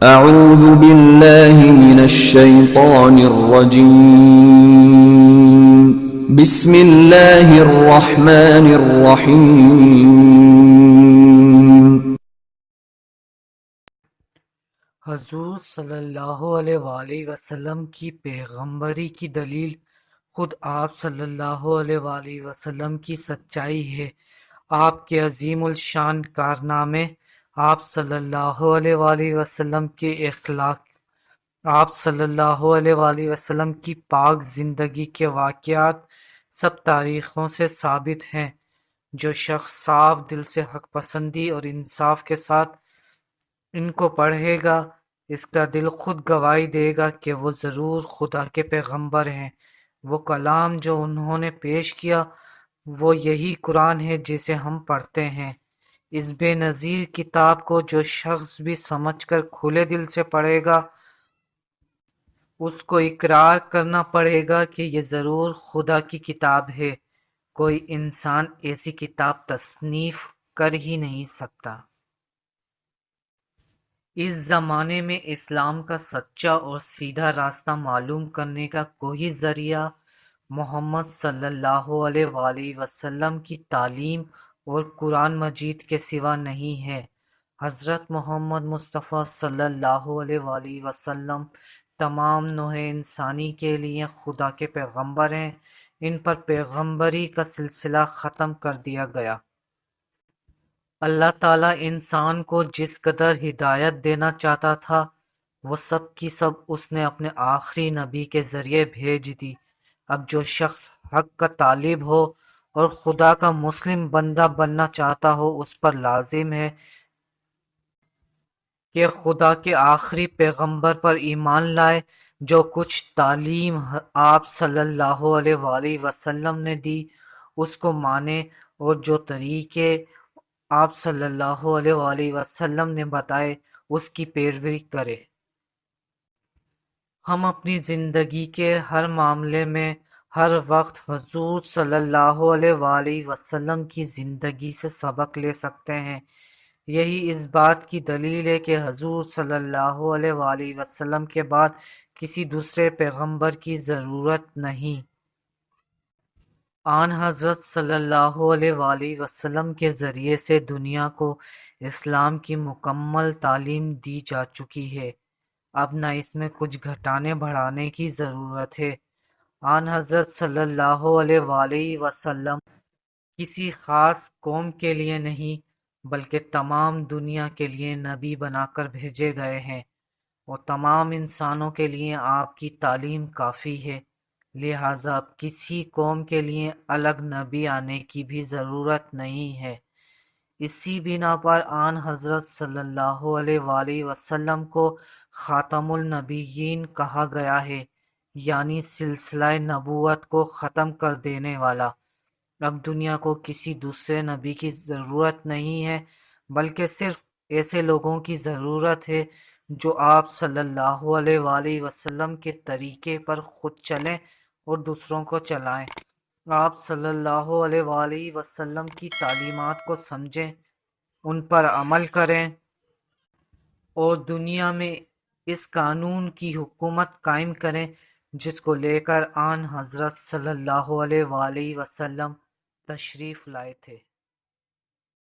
اعوذ باللہ من الشیطان الرجیم بسم اللہ الرحمن الرحیم۔ حضور صلی اللہ علیہ وآلہ وسلم کی پیغمبری کی دلیل خود آپ صلی اللہ علیہ وآلہ وسلم کی سچائی ہے۔ آپ کے عظیم الشان کارنامے، آپ صلی اللہ علیہ وآلہ وسلم کے اخلاق، آپ صلی اللہ علیہ وآلہ وسلم کی پاک زندگی کے واقعات سب تاریخوں سے ثابت ہیں۔ جو شخص صاف دل سے حق پسندی اور انصاف کے ساتھ ان کو پڑھے گا، اس کا دل خود گواہی دے گا کہ وہ ضرور خدا کے پیغمبر ہیں۔ وہ کلام جو انہوں نے پیش کیا وہ یہی قرآن ہے جسے ہم پڑھتے ہیں۔ اس بے نظیر کتاب کو جو شخص بھی سمجھ کر کھلے دل سے پڑھے گا، اس کو اقرار کرنا پڑے گا کہ یہ ضرور خدا کی کتاب ہے۔ کوئی انسان ایسی کتاب تصنیف کر ہی نہیں سکتا۔ اس زمانے میں اسلام کا سچا اور سیدھا راستہ معلوم کرنے کا کوئی ذریعہ محمد صلی اللہ علیہ وآلہ وسلم کی تعلیم اور قرآن مجید کے سوا نہیں ہے۔ حضرت محمد مصطفیٰ صلی اللہ علیہ وآلہ وسلم تمام نوع انسانی کے لیے خدا کے پیغمبر ہیں۔ ان پر پیغمبری کا سلسلہ ختم کر دیا گیا۔ اللہ تعالیٰ انسان کو جس قدر ہدایت دینا چاہتا تھا وہ سب کی سب اس نے اپنے آخری نبی کے ذریعے بھیج دی۔ اب جو شخص حق کا طالب ہو اور خدا کا مسلم بندہ بننا چاہتا ہو، اس پر لازم ہے کہ خدا کے آخری پیغمبر پر ایمان لائے۔ جو کچھ تعلیم آپ صلی اللہ علیہ وآلہ وسلم نے دی اس کو مانے، اور جو طریقے آپ صلی اللہ علیہ وآلہ وسلم نے بتائے اس کی پیروی کرے۔ ہم اپنی زندگی کے ہر معاملے میں ہر وقت حضور صلی اللہ علیہ وآلہ وسلم کی زندگی سے سبق لے سکتے ہیں۔ یہی اس بات کی دلیل ہے کہ حضور صلی اللہ علیہ وآلہ وسلم کے بعد کسی دوسرے پیغمبر کی ضرورت نہیں۔ آن حضرت صلی اللہ علیہ وآلہ وسلم کے ذریعے سے دنیا کو اسلام کی مکمل تعلیم دی جا چکی ہے۔ اب نہ اس میں کچھ گھٹانے بڑھانے کی ضرورت ہے۔ آن حضرت صلی اللہ علیہ وآلہ وسلم کسی خاص قوم کے لیے نہیں بلکہ تمام دنیا کے لیے نبی بنا کر بھیجے گئے ہیں، اور تمام انسانوں کے لیے آپ کی تعلیم کافی ہے۔ لہٰذا اب کسی قوم کے لیے الگ نبی آنے کی بھی ضرورت نہیں ہے۔ اسی بنا پر آن حضرت صلی اللہ علیہ وآلہ وسلم کو خاتم النبیین کہا گیا ہے، یعنی سلسلہ نبوت کو ختم کر دینے والا۔ اب دنیا کو کسی دوسرے نبی کی ضرورت نہیں ہے بلکہ صرف ایسے لوگوں کی ضرورت ہے جو آپ صلی اللہ علیہ وآلہ وسلم کے طریقے پر خود چلیں اور دوسروں کو چلائیں۔ آپ صلی اللہ علیہ وآلہ وسلم کی تعلیمات کو سمجھیں، ان پر عمل کریں اور دنیا میں اس قانون کی حکومت قائم کریں جس کو لے کر آن حضرت صلی اللہ علیہ وآلہ وسلم تشریف لائے تھے۔